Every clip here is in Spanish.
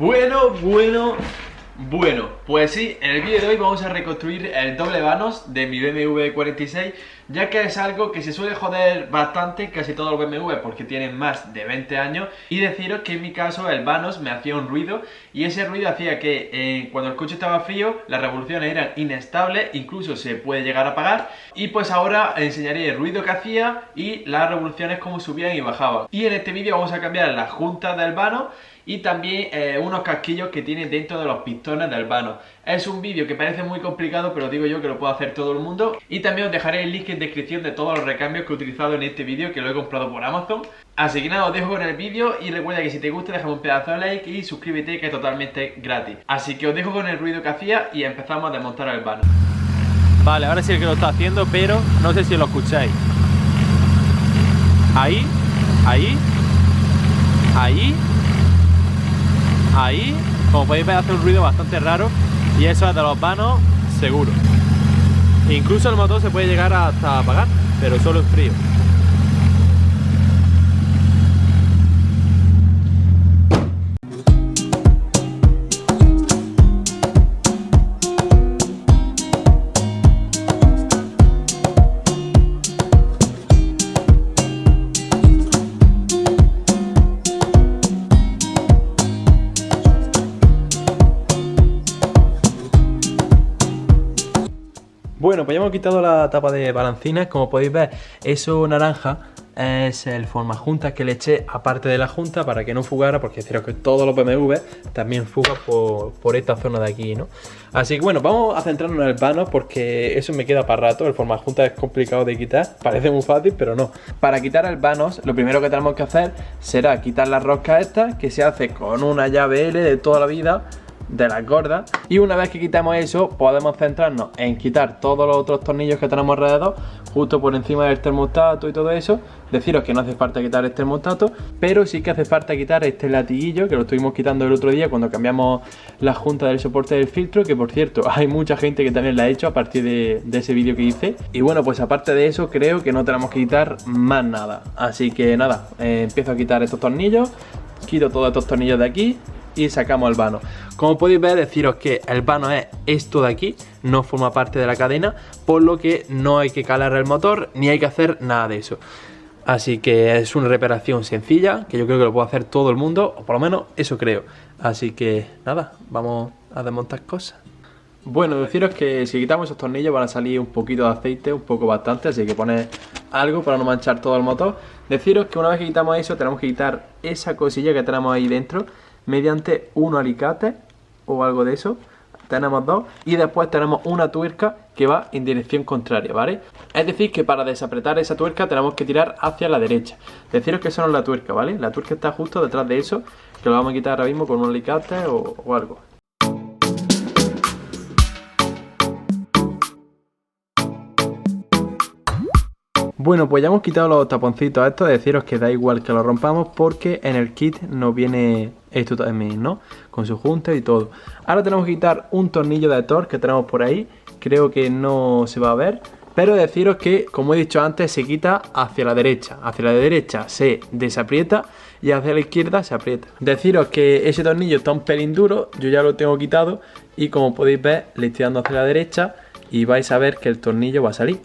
Bueno, pues sí, en el vídeo de hoy vamos a reconstruir el doble vanos de mi BMW 46, ya que es algo que se suele joder bastante en casi todos los BMW porque tienen más de 20 años. Y deciros que en mi caso el vanos me hacía un ruido, y ese ruido hacía que cuando el coche estaba frío las revoluciones eran inestables, incluso se puede llegar a apagar. Y pues ahora enseñaré el ruido que hacía y las revoluciones cómo subían y bajaban. Y en este vídeo vamos a cambiar las juntas del vano y también unos casquillos que tiene dentro de los pistones del vano. Es un vídeo que parece muy complicado, pero digo yo que lo puede hacer todo el mundo. Y también os dejaré el link en descripción de todos los recambios que he utilizado en este vídeo, que lo he comprado por Amazon. Así que nada, os dejo con el vídeo y recuerda que si te gusta déjame un pedazo de like y suscríbete, que es totalmente gratis. Así que os dejo con el ruido que hacía y empezamos a desmontar el vano. Vale, ahora sí el que lo está haciendo, pero no sé si lo escucháis. Ahí, como podéis ver, hace un ruido bastante raro, y eso es de los vanos seguro. Incluso el motor se puede llegar hasta apagar, pero solo en frío. Bueno, pues ya hemos quitado la tapa de balancinas. Como podéis ver, eso naranja es el formajuntas que le eché aparte de la junta para que no fugara, porque deciros que todos los BMW también fugan por esta zona de aquí, ¿no? Así que bueno, vamos a centrarnos en el vano porque eso me queda para rato. El formajuntas es complicado de quitar, parece muy fácil, pero no. Para quitar el vanos, lo primero que tenemos que hacer será quitar las roscas estas, que se hace con una llave L de toda la vida, de las gordas. Y una vez que quitamos eso, podemos centrarnos en quitar todos los otros tornillos que tenemos alrededor, justo por encima del termostato y todo eso. Deciros que no hace falta quitar este termostato, pero sí que hace falta quitar este latiguillo, que lo estuvimos quitando el otro día cuando cambiamos la junta del soporte del filtro, que por cierto hay mucha gente que también la ha hecho a partir de ese vídeo que hice. Y bueno, pues aparte de eso creo que no tenemos que quitar más nada. Así que nada, empiezo a quitar estos tornillos, quito todos estos tornillos de aquí y sacamos el vano. Como podéis ver, deciros que el vano es esto de aquí, no forma parte de la cadena, por lo que no hay que calar el motor ni hay que hacer nada de eso. Así que es una reparación sencilla, que yo creo que lo puede hacer todo el mundo, o por lo menos eso creo. Así que nada, vamos a desmontar cosas. Bueno, deciros que si quitamos esos tornillos van a salir un poquito de aceite, un poco bastante, así que poner algo para no manchar todo el motor. Deciros que una vez que quitamos eso tenemos que quitar esa cosilla que tenemos ahí dentro mediante un alicate o algo de eso. Tenemos dos, y después tenemos una tuerca que va en dirección contraria, ¿vale? Es decir, que para desapretar esa tuerca tenemos que tirar hacia la derecha. Deciros que eso no es la tuerca, ¿vale? La tuerca está justo detrás de eso, que lo vamos a quitar ahora mismo con un alicate o algo. Bueno, pues ya hemos quitado los taponcitos a estos. Deciros que da igual que los rompamos porque en el kit nos viene esto también, ¿no? Con su junta y todo. Ahora tenemos que quitar un tornillo de Torx que tenemos por ahí. Creo que no se va a ver, pero deciros que, como he dicho antes, se quita hacia la derecha. Hacia la derecha se desaprieta y hacia la izquierda se aprieta. Deciros que ese tornillo está un pelín duro, yo ya lo tengo quitado y como podéis ver le estoy dando hacia la derecha y vais a ver que el tornillo va a salir.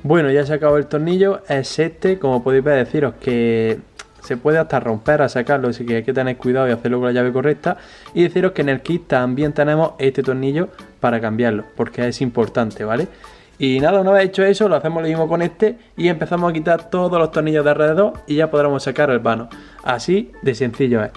Bueno, ya he sacado el tornillo, es este. Como podéis ver, deciros que se puede hasta romper a sacarlo, así que hay que tener cuidado y hacerlo con la llave correcta. Y deciros que en el kit también tenemos este tornillo para cambiarlo, porque es importante, ¿vale? Y nada, una vez hecho eso, lo hacemos lo mismo con este y empezamos a quitar todos los tornillos de alrededor y ya podremos sacar el vano. Así de sencillo es.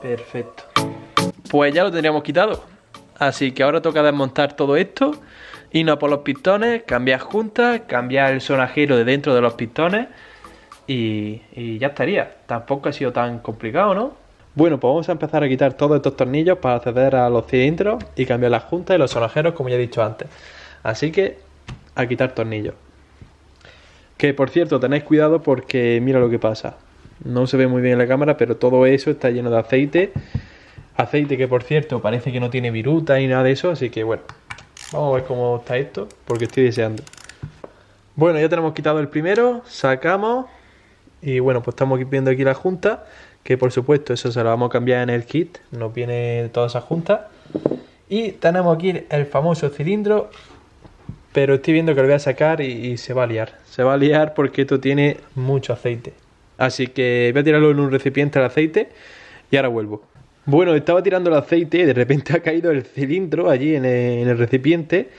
Perfecto. Pues ya lo tendríamos quitado. Así que ahora toca desmontar todo esto, irnos por los pistones, cambiar juntas, cambiar el sonajero de dentro de los pistones y ya estaría. Tampoco ha sido tan complicado, ¿no? Bueno, pues vamos a empezar a quitar todos estos tornillos para acceder a los cilindros y cambiar las juntas y los sonajeros, como ya he dicho antes. Así que a quitar tornillos. Que por cierto, tenéis cuidado porque mira lo que pasa. No se ve muy bien en la cámara, pero todo eso está lleno de aceite. Aceite que por cierto parece que no tiene viruta ni nada de eso, así que bueno, vamos a ver cómo está esto, porque estoy deseando. Bueno, ya tenemos quitado el primero, sacamos y bueno, pues estamos viendo aquí la junta, que por supuesto eso se lo vamos a cambiar en el kit, nos viene toda esa junta. Y tenemos aquí el famoso cilindro, pero estoy viendo que lo voy a sacar y se va a liar. Se va a liar porque esto tiene mucho aceite. Así que voy a tirarlo en un recipiente el aceite y ahora vuelvo. Bueno, estaba tirando el aceite y de repente ha caído el cilindro allí en el recipiente.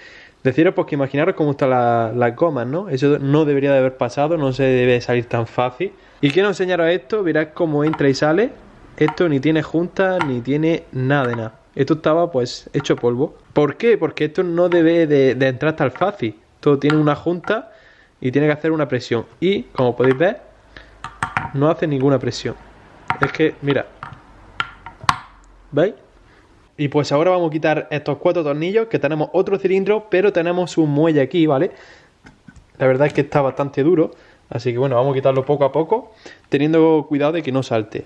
Deciros pues que imaginaros cómo están las gomas, ¿no? Eso no debería de haber pasado, no se debe salir tan fácil. Y quiero enseñaros esto, verás cómo entra y sale. Esto ni tiene junta ni tiene nada de nada. Esto estaba pues hecho polvo. ¿Por qué? Porque esto no debe de entrar tan fácil. Todo tiene una junta y tiene que hacer una presión. Y como podéis ver, no hace ninguna presión. Es que, mira, ¿veis? Y pues ahora vamos a quitar estos 4 tornillos, que tenemos otro cilindro, pero tenemos un muelle aquí, ¿vale? La verdad es que está bastante duro, así que bueno, vamos a quitarlo poco a poco, teniendo cuidado de que no salte.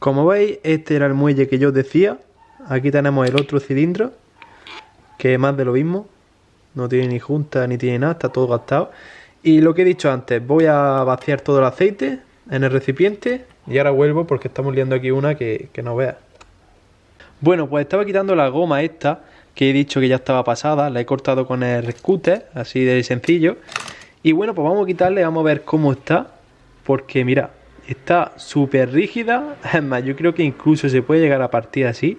Como veis, este era el muelle que yo os decía. Aquí tenemos el otro cilindro, que es más de lo mismo. No tiene ni junta ni tiene nada, está todo gastado. Y lo que he dicho antes, voy a vaciar todo el aceite en el recipiente y ahora vuelvo porque estamos liando aquí una que no veas. Bueno, pues estaba quitando la goma esta, que he dicho que ya estaba pasada, la he cortado con el scooter, así de sencillo. Y bueno, pues vamos a quitarle, vamos a ver cómo está, porque mira, está súper rígida, es más, yo creo que incluso se puede llegar a partir así.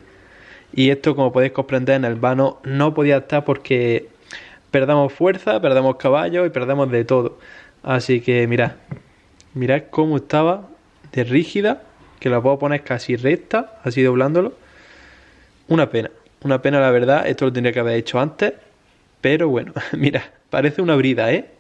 Y esto, como podéis comprender, en el vano no podía estar porque perdemos fuerza, perdemos caballos y perdemos de todo. Así que mirad cómo estaba de rígida, que la puedo poner casi recta, así doblándolo. Una pena la verdad, esto lo tendría que haber hecho antes, pero bueno, mira, parece una brida, ¿eh?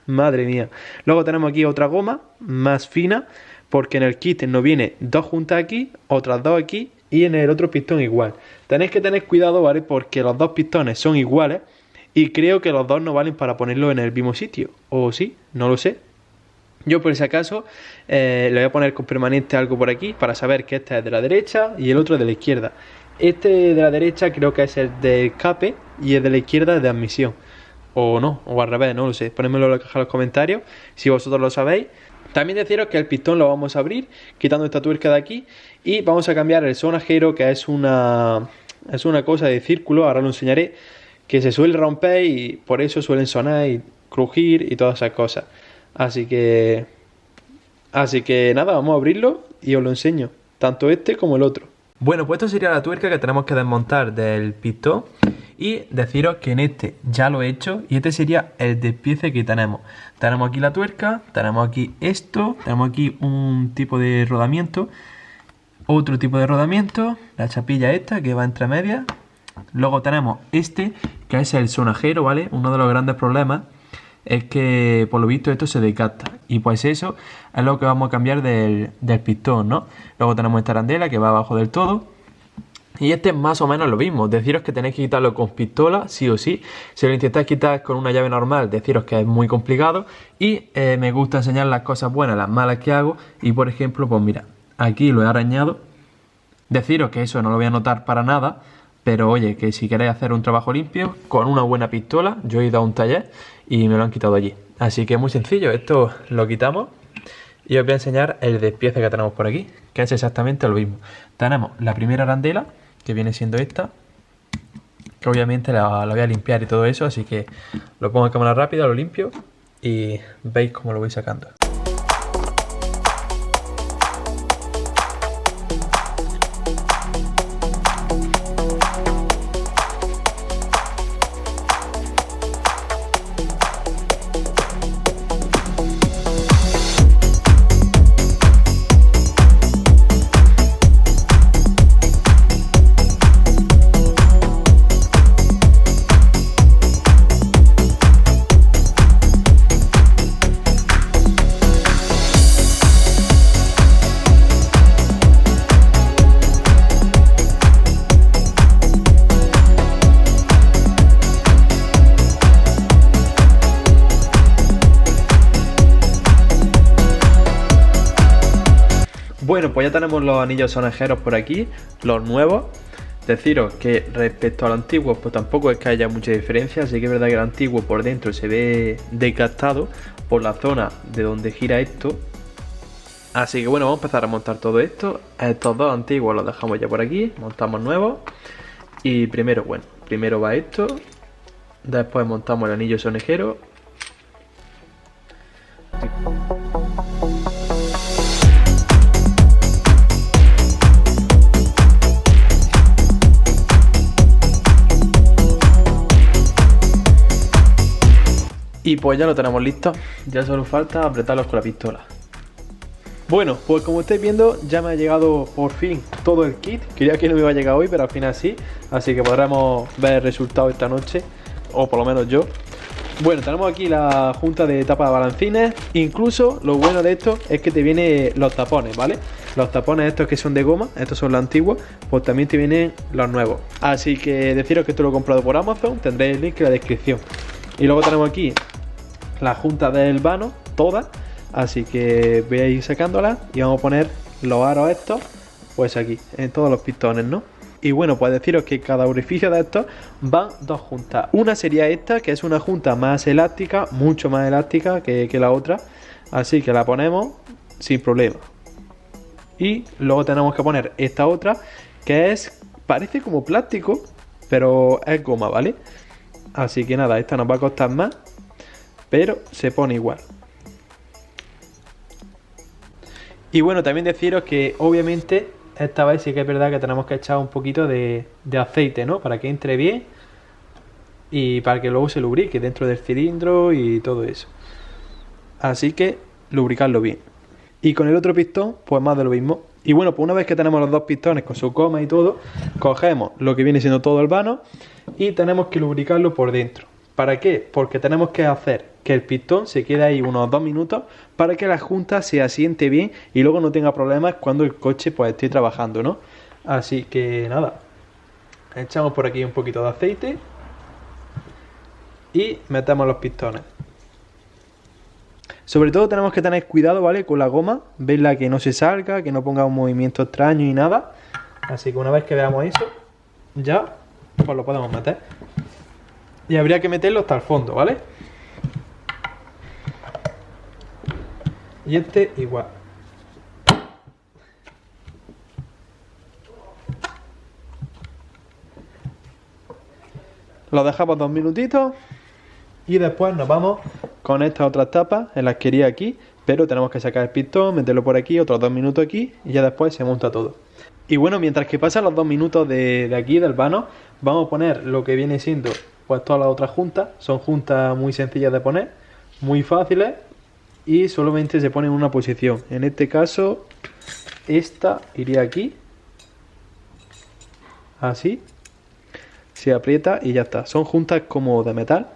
Madre mía. Luego tenemos aquí otra goma más fina, porque en el kit nos viene 2 juntas aquí, otras 2 aquí y en el otro pistón igual. Tenéis que tener cuidado, ¿vale? Porque los 2 pistones son iguales y creo que los 2 no valen para ponerlo en el mismo sitio, o sí, no lo sé. Yo por si acaso le voy a poner con permanente algo por aquí para saber que este es de la derecha y el otro de la izquierda. Este de la derecha creo que es el de escape y el de la izquierda es de admisión. O no, o al revés, no lo sé. Ponedmelo en la caja de los comentarios si vosotros lo sabéis. También deciros que el pistón lo vamos a abrir quitando esta tuerca de aquí y vamos a cambiar el sonajero, que es una cosa de círculo, ahora lo enseñaré, que se suele romper y por eso suelen sonar y crujir y todas esas cosas. Así que nada, vamos a abrirlo y os lo enseño, tanto este como el otro. Bueno, pues esto sería la tuerca que tenemos que desmontar del pistón. Y deciros que en este ya lo he hecho y este sería el despiece que tenemos. Tenemos aquí la tuerca, tenemos aquí esto, tenemos aquí un tipo de rodamiento, otro tipo de rodamiento, la chapilla esta que va entre medias. Luego tenemos este que es el sonajero, ¿vale? Uno de los grandes problemas es que por lo visto esto se desgasta y pues eso es lo que vamos a cambiar del pistón, ¿no? Luego tenemos esta arandela que va abajo del todo. Y este es más o menos lo mismo, deciros que tenéis que quitarlo con pistola, sí o sí. Si lo intentáis quitar con una llave normal, deciros que es muy complicado. Y me gusta enseñar las cosas buenas, las malas que hago. Y por ejemplo, pues mira, aquí lo he arañado. Deciros que eso no lo voy a notar para nada. Pero oye, que si queréis hacer un trabajo limpio, con una buena pistola, yo he ido a un taller y me lo han quitado allí. Así que es muy sencillo, esto lo quitamos. Y os voy a enseñar el despiece que tenemos por aquí, que es exactamente lo mismo. Tenemos la primera arandela, que viene siendo esta, que obviamente la voy a limpiar y todo eso, así que lo pongo en cámara rápida, lo limpio y veis cómo lo voy sacando. bueno, pues ya tenemos los anillos sonejeros por aquí, los nuevos. Deciros que respecto al antiguo, pues tampoco es que haya mucha diferencia. Sí que es verdad que el antiguo por dentro se ve desgastado por la zona de donde gira esto. Así que bueno, vamos a empezar a montar todo esto. Estos dos antiguos los dejamos ya por aquí, montamos nuevos. Y primero va esto. Después montamos el anillo sonejero. Y pues ya lo tenemos listo, ya solo falta apretarlos con la pistola. Bueno, pues como estáis viendo ya me ha llegado por fin todo el kit. Creía que no me iba a llegar hoy, pero al final sí. Así que podremos ver el resultado esta noche, o por lo menos yo. Bueno, tenemos aquí la junta de tapa de balancines. Incluso lo bueno de esto es que te vienen los tapones, ¿vale? Los tapones estos que son de goma, estos son los antiguos, pues también te vienen los nuevos. Así que deciros que esto lo he comprado por Amazon, tendréis el link en la descripción. Y luego tenemos aquí la junta del vano, todas. Así que voy a ir sacándolas y vamos a poner los aros estos, pues aquí, en todos los pistones, ¿no? Y bueno, pues deciros que cada orificio de estos van dos juntas. Una sería esta, que es una junta más elástica, mucho más elástica que la otra. Así que la ponemos sin problema. Y luego tenemos que poner esta otra, que parece como plástico, pero es goma, ¿vale? Así que nada, esta nos va a costar más, pero se pone igual. Y bueno, también deciros que obviamente esta vez sí que es verdad que tenemos que echar un poquito de aceite, ¿no? Para que entre bien y para que luego se lubrique dentro del cilindro y todo eso. Así que lubricarlo bien. Y con el otro pistón, pues más de lo mismo. Y bueno, pues una vez que tenemos los dos pistones con su coma y todo, cogemos lo que viene siendo todo el vano y tenemos que lubricarlo por dentro. ¿Para qué? Porque tenemos que hacer que el pistón se quede ahí unos 2 minutos para que la junta se asiente bien y luego no tenga problemas cuando el coche pues esté trabajando, ¿no? Así que nada, echamos por aquí un poquito de aceite y metemos los pistones. Sobre todo tenemos que tener cuidado, ¿vale? Con la goma, verla que no se salga, que no ponga un movimiento extraño y nada. Así que una vez que veamos eso, ya pues lo podemos meter. Y habría que meterlo hasta el fondo, ¿vale? Y este igual. Lo dejamos 2 minutitos. Y después nos vamos con estas otras tapas en las que iría aquí. Pero tenemos que sacar el pistón, meterlo por aquí, otros 2 minutos aquí. Y ya después se monta todo. Y bueno, mientras que pasan los 2 minutos de aquí, del vano, vamos a poner lo que viene siendo pues todas las otras juntas. Son juntas muy sencillas de poner, muy fáciles y solamente se pone en una posición. En este caso, esta iría aquí, así, se aprieta y ya está. Son juntas como de metal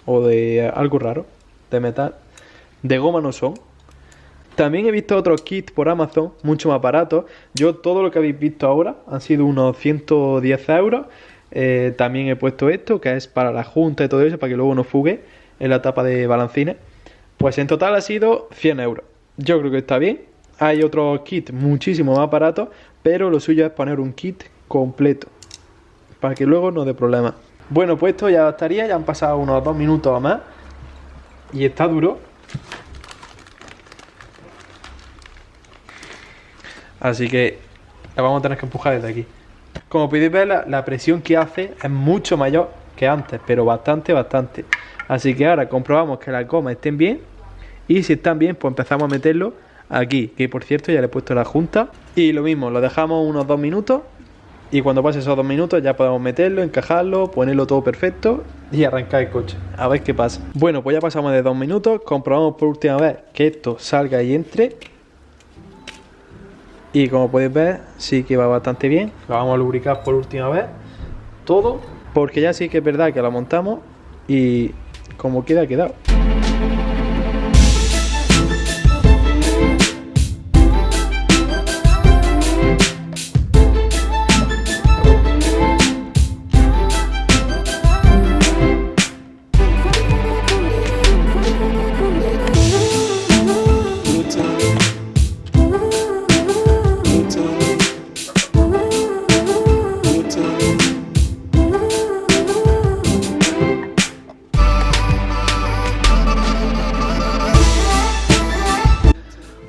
o de algo raro, de metal. De goma no son. También he visto otros kits por Amazon, mucho más baratos. Yo todo lo que habéis visto ahora han sido unos 110 euros. También he puesto esto, que es para la junta y todo eso, para que luego no fugue en la tapa de balancines. Pues en total ha sido 100 euros. Yo creo que está bien. Hay otros kits muchísimo más baratos, pero lo suyo es poner un kit completo, para que luego no dé problemas. Bueno, pues esto ya estaría, ya han pasado unos 2 minutos o más. Y está duro. Así que la vamos a tener que empujar desde aquí. Como podéis ver, la presión que hace es mucho mayor que antes, pero bastante. Así que ahora comprobamos que las gomas estén bien. Y si están bien, pues empezamos a meterlo aquí. Que por cierto ya le he puesto la junta. Y lo mismo, lo dejamos unos 2 minutos. Y cuando pase esos 2 minutos ya podemos meterlo, encajarlo, ponerlo todo perfecto y arrancar el coche. A ver qué pasa. Bueno, pues ya pasamos de 2 minutos. Comprobamos por última vez que esto salga y entre. Y como podéis ver, sí que va bastante bien. Lo vamos a lubricar por última vez todo, porque ya sí que es verdad que lo montamos y como queda, ha quedado.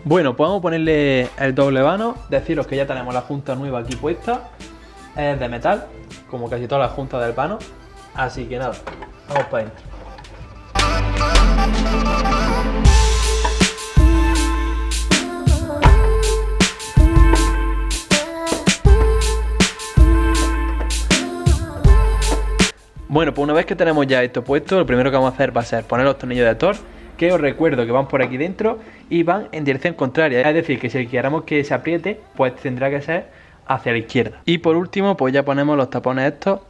Bueno, pues vamos a ponerle el doble vano. Deciros que ya tenemos la junta nueva aquí puesta. Es de metal, como casi todas las juntas del vano. Así que nada, vamos para adentro. Bueno, pues una vez que tenemos ya esto puesto, lo primero que vamos a hacer va a ser poner los tornillos de Thor, que os recuerdo que van por aquí dentro y van en dirección contraria. Es decir, que si queremos que se apriete, pues tendrá que ser hacia la izquierda. Y por último, pues ya ponemos los tapones estos,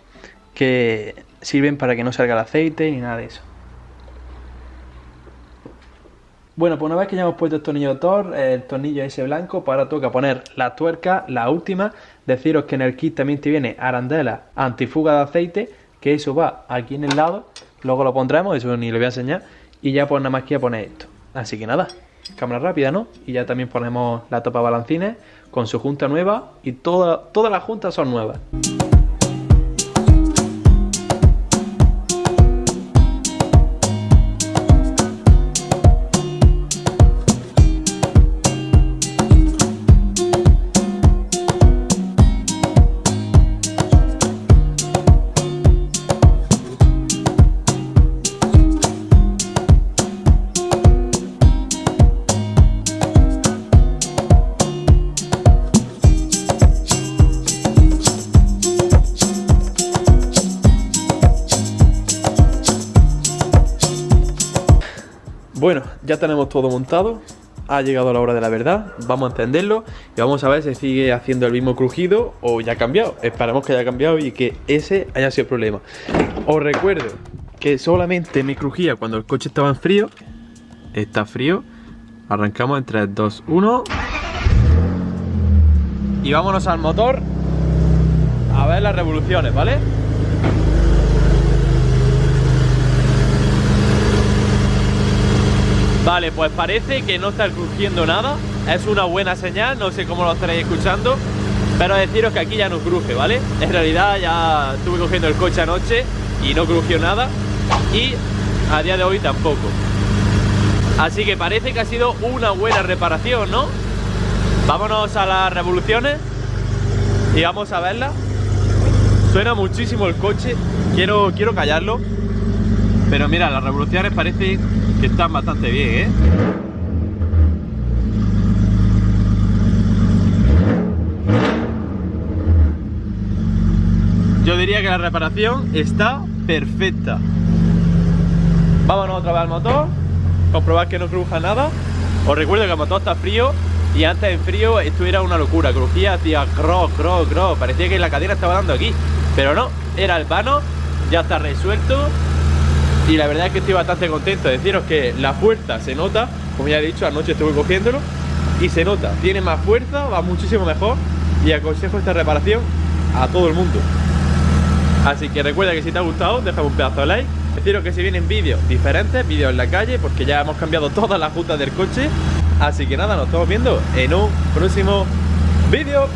que sirven para que no salga el aceite ni nada de eso. Bueno, pues una vez que ya hemos puesto el tornillo de Thor, el tornillo ese blanco, pues ahora toca poner la tuerca, la última. Deciros que en el kit también te viene arandela antifuga de aceite, que eso va aquí en el lado, luego lo pondremos, eso ni lo voy a enseñar, y ya pues nada más que a poner esto. Así que nada, cámara rápida, ¿no? Y ya también ponemos la tapa balancines con su junta nueva y todas las juntas son nuevas. Bueno, ya tenemos todo montado, ha llegado la hora de la verdad, vamos a encenderlo y vamos a ver si sigue haciendo el mismo crujido o ya ha cambiado. Esperamos que haya cambiado y que ese haya sido el problema. Os recuerdo que solamente me crujía cuando el coche estaba en frío. Está frío, arrancamos en 3, 2, 1 y vámonos al motor a ver las revoluciones, ¿vale? Vale, pues parece que no está crujiendo nada. Es una buena señal, no sé cómo lo estaréis escuchando, pero deciros que aquí ya no cruje, ¿vale? En realidad ya estuve cogiendo el coche anoche y no crujió nada, y a día de hoy tampoco. Así que parece que ha sido una buena reparación, ¿no? Vámonos a las revoluciones y vamos a verlas. Suena muchísimo el coche, quiero callarlo, pero mira, las revoluciones parece que están bastante bien, ¿eh? Yo diría que la reparación está perfecta. Vámonos otra vez al motor, comprobar que no cruja nada. Os recuerdo que el motor está frío y antes en frío esto era una locura, crujía, hacía gro, parecía que la cadena estaba dando aquí, pero no, era el vano, ya está resuelto. Y la verdad es que estoy bastante contento. Deciros que la fuerza se nota, como ya he dicho, anoche estuve cogiéndolo y se nota, tiene más fuerza, va muchísimo mejor y aconsejo esta reparación a todo el mundo. Así que recuerda que si te ha gustado, déjame un pedazo de like. Deciros que se vienen vídeos diferentes, vídeos en la calle, porque ya hemos cambiado todas las juntas del coche. Así que nada, nos estamos viendo en un próximo vídeo.